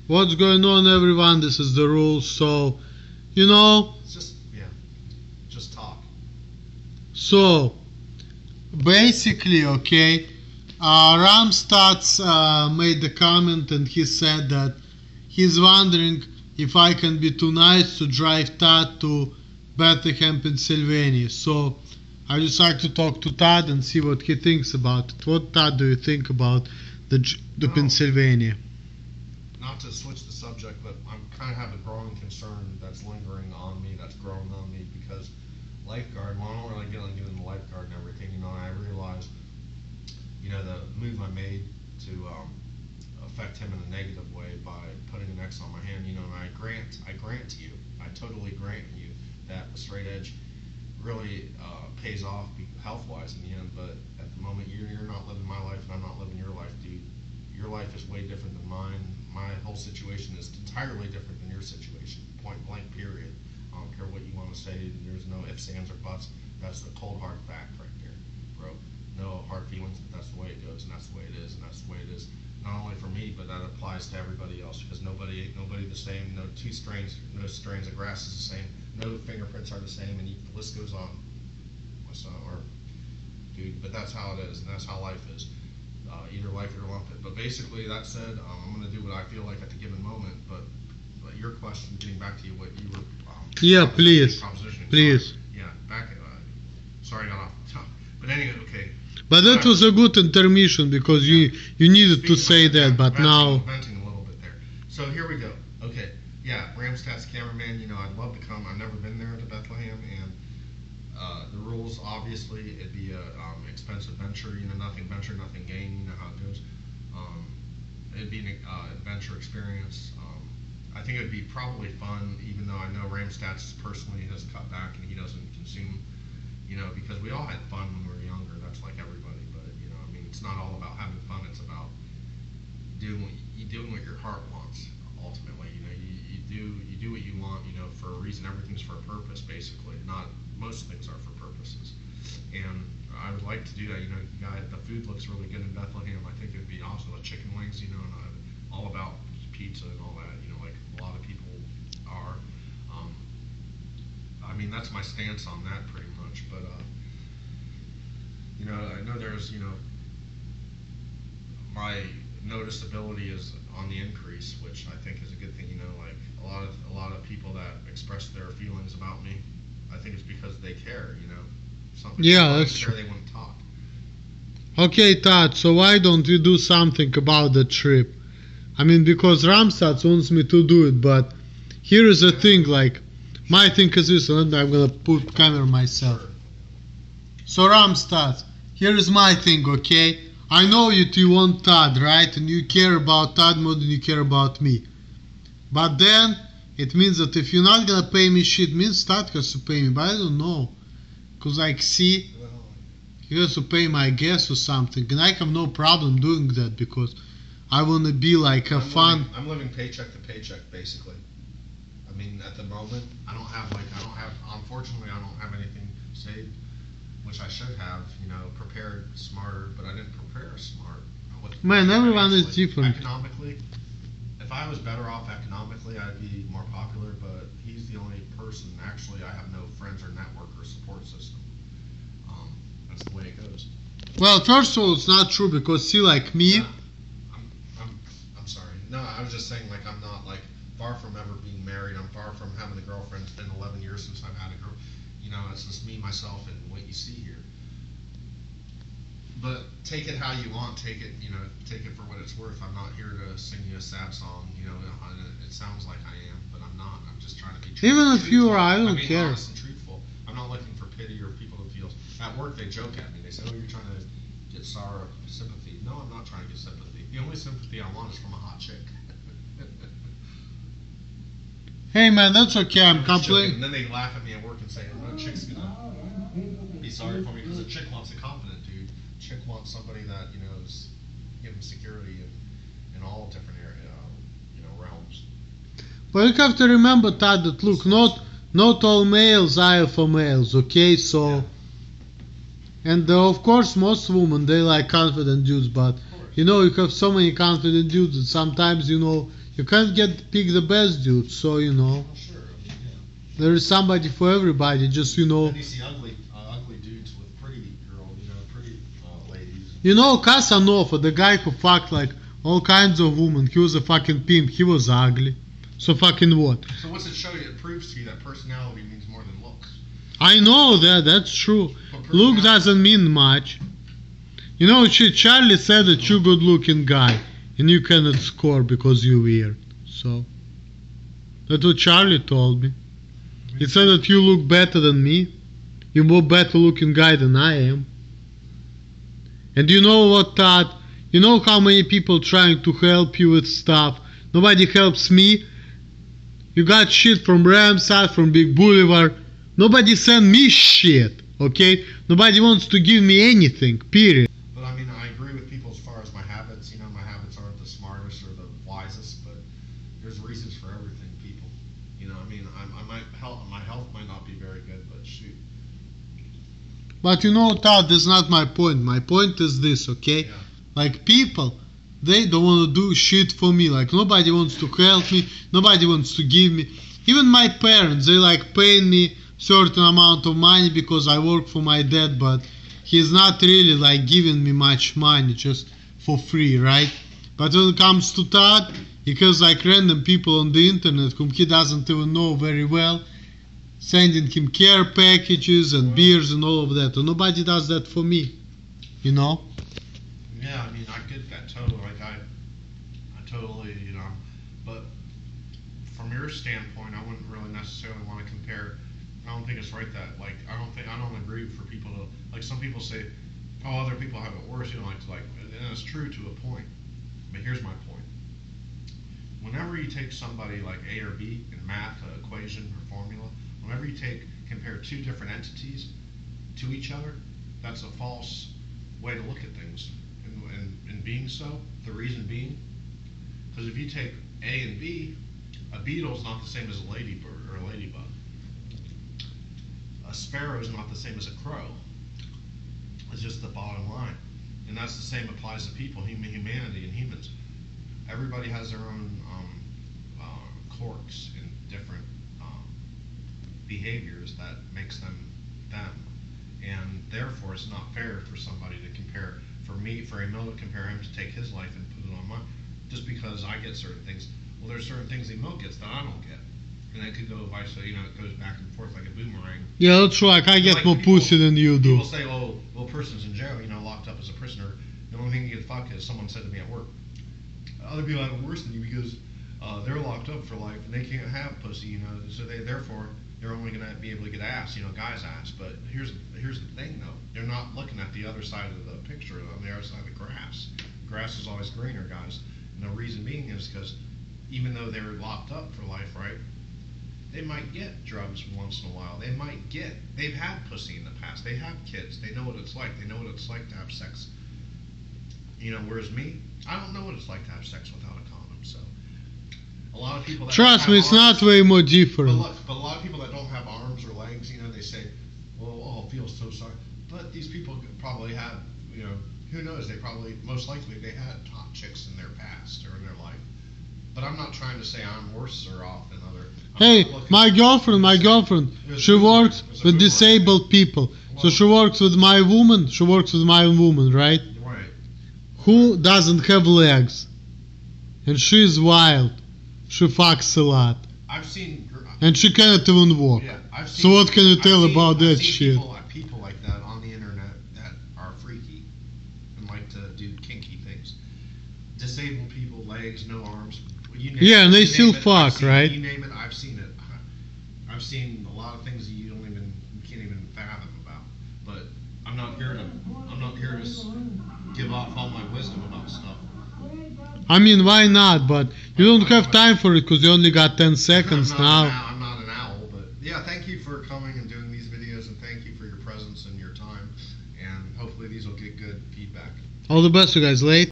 What's going on, everyone? This is the rules. So, you know, just talk. So, basically, okay, Ramstats made the comment and he said that he's wondering if I can be too nice to drive Todd to Bethlehem, Pennsylvania. So, I just like to talk to Todd and see what he thinks about it. What, Todd, do you think about the Pennsylvania? Not to switch the subject, but I kind of have a growing concern that's lingering on me, that's growing on me, because lifeguard, well, I don't really get into the lifeguard and everything, I realized, the move I made to affect him in a negative way by putting an X on my hand, and I grant to you, I totally grant you that the straight edge really pays off health-wise in the end, but at the moment you're not living my life and I'm not living your life, dude. Your life is way different than mine. My whole situation is entirely different than your situation, point blank, period. I don't care what you want to say, there's no ifs, ands, or buts. That's the cold hard fact right there, bro. No hard feelings, but that's the way it goes, and that's the way it is, and that's the way it is. Not only for me, but that applies to everybody else, because nobody the same. No strains of grass is the same. No fingerprints are the same, and the list goes on. Dude, but that's how it is, and that's how life is. Either like it or lump it. But basically, that said, I'm going to do what I feel like at the given moment. But your question, getting back to you, what you were. Please. Sorry, I got off the top. But anyway, okay. But that was a good intermission because you needed to say that, but now. Venting a little bit there. So here we go. Okay. Yeah, Ramstats cameraman, I'd love to come. I've never been there to Bethlehem, and the rules, obviously, it'd be a expensive venture, nothing venture, nothing gain, how it goes. It'd be an adventure experience. I think it'd be probably fun, even though I know Ramstats personally has cut back and he doesn't consume, because we all had fun when we were younger, that's like everybody, but, it's not all about having fun, it's about doing what your heart wants, ultimately, you do what you want, for a reason. Everything's for a purpose, basically. Most things are for purposes. And I would like to do that, the food looks really good in Bethlehem. I think it'd be awesome with chicken wings, and I'm all about pizza and all that, like a lot of people are. That's my stance on that pretty much, but, I know there's, my noticeability is on the increase, which I think is a good thing, like a lot of people that express their feelings about me, I think it's because they care, something. Yeah, that's true. They want to talk. Okay, Todd, so why don't you do something about the trip? Because Ramstats wants me to do it, but here is the thing, like, my thing is this, and I'm gonna put camera myself. Sure. So Ramstats, here is my thing, okay? I know you want Todd, right? And you care about Todd more than you care about me. But then, it means that if you're not gonna pay me shit, means Todd has to pay me, but I don't know. Cause like, see, he has to pay my gas or something, and I have no problem doing that because I wanna be like, have fun. I'm living paycheck to paycheck, basically. At the moment, unfortunately, I don't have anything saved, which I should have, prepared smarter, but I didn't prepare smart. Man, everyone is different. Economically, if I was better off economically, I'd be more popular, but he's the only person, actually, I have no friends or network or support system. That's the way it goes. Well, first of all, it's not true, because see, like me... Yeah, I'm sorry. No, I was just saying, like, I'm not, like, far from ever being married. I'm far from having a girlfriend. It's been 11 years since I've had a girl. It's just me, myself, and what you see here. But take it how you want. Take it for what it's worth. I'm not here to sing you a sad song. It sounds like I am, but I'm not. I'm just trying to be truthful. Even if you are, I don't care. Honest and truthful. I'm not looking for pity or people to feel. At work, they joke at me. They say, "Oh, you're trying to get sorrow, sympathy." No, I'm not trying to get sympathy. The only sympathy I want is from a hot chick. Hey man, that's okay, I'm complaining. And then they laugh at me at work and say, "No, chick's gonna be sorry for me," because a chick wants a confident dude. A chick wants somebody that, is giving security in all different realms. But you have to remember, Todd, that look, not all males are alpha males, okay? So, yeah. And of course, most women, they like confident dudes, but you have so many confident dudes that sometimes, you You can't pick the best dude, so you know. Well, sure. I mean, yeah. There is somebody for everybody, just you know. Then you see ugly dudes with pretty girls, pretty ladies. You know Casanova, the guy who fucked like all kinds of women, he was a fucking pimp, he was ugly. So fucking what? So what's it show you? It proves to you that personality means more than looks. I know that's true. Look doesn't mean much. You know, Charlie said that you're good looking guy and you cannot score because you're weird. So that's what Charlie told me. He said that you look better than me. You're more better looking guy than I am. And you know what, Todd? You know how many people trying to help you with stuff? Nobody helps me. You got shit from Ramsat, from Big Boulevard. Nobody send me shit, okay? Nobody wants to give me anything, period. But I mean, I agree with people as far as my habits. My habits aren't the smartest or the wisest, but there's reasons for everything, people. My health might not be very good, but shoot. But you know, Todd, that's not my point. My point is this, okay? Yeah. Like people, they don't want to do shit for me. Like nobody wants to help me. Nobody wants to give me. Even my parents, they like paying me certain amount of money because I work for my dad, but he's not really like giving me much money just for free, right? But when it comes to Todd, he has like random people on the internet whom he doesn't even know very well, sending him care packages and beers and all of that. And nobody does that for me, you know? Yeah, I mean, I get that totally. Like, I totally, but from your standpoint, I wouldn't really necessarily want to compare. I don't think it's right that, like, I don't agree for people to, like, some people say, oh, other people have it worse, and it's true to a point. But here's my point. Whenever you take somebody like A or B in math, equation, or formula, whenever you compare two different entities to each other, that's a false way to look at things. And being so, the reason being, because if you take A and B, a beetle is not the same as a ladybird or a ladybug. A sparrow is not the same as a crow. It's just the bottom line. And that's the same applies to people, humanity and humans. Everybody has their own quirks and different behaviors that makes them them. And therefore, it's not fair for somebody to compare, for Emil to compare him to take his life and put it on mine, just because I get certain things. Well, there's certain things Emil gets that I don't get. And it could go vice versa, it goes back and forth like a boomerang. Yeah, that's right. I get more pussy than you do. People say, well, a person's in jail, locked up as a prisoner. The only thing you get fucked is someone said to me at work, other people have it worse than you because they're locked up for life and they can't have pussy, so they're only going to be able to get ass, guys' ass. But here's the thing, though. They're not looking at the other side of the picture, on the other side of the grass. Grass is always greener, guys. And the reason being is because even though they're locked up for life, right, they might get drugs once in a while. They've had pussy in the past. They have kids. They know what it's like. They know what it's like to have sex. Whereas me, I don't know what it's like to have sex without a condom. So a lot of people that trust me, it's not way more different. But a lot of people that don't have arms or legs, they say, well, oh, I feel so sorry. But these people probably have, who knows? Most likely they had hot chicks in their past or in their life. But I'm not trying to say I'm worse or off than other. Hey, my girlfriend, she works with disabled people. So she works with my woman, right? Right. Who doesn't have legs? And she's wild. She fucks a lot. I've seen... And she cannot even walk. Yeah, so what can you tell about that shit? People like that on the internet that are freaky and like to do kinky things. Disabled people, legs, no arms. Yeah, and they still fuck, right? You name it, I've seen it. I've seen a lot of things that you can't even fathom about. But I'm not here to give off all my wisdom about stuff. I mean, why not? But you don't have time for it because you only got 10 seconds now. I'm not an owl, but yeah, thank you for coming and doing these videos, and thank you for your presence and your time. And hopefully these will get good feedback. All the best, you guys. Late.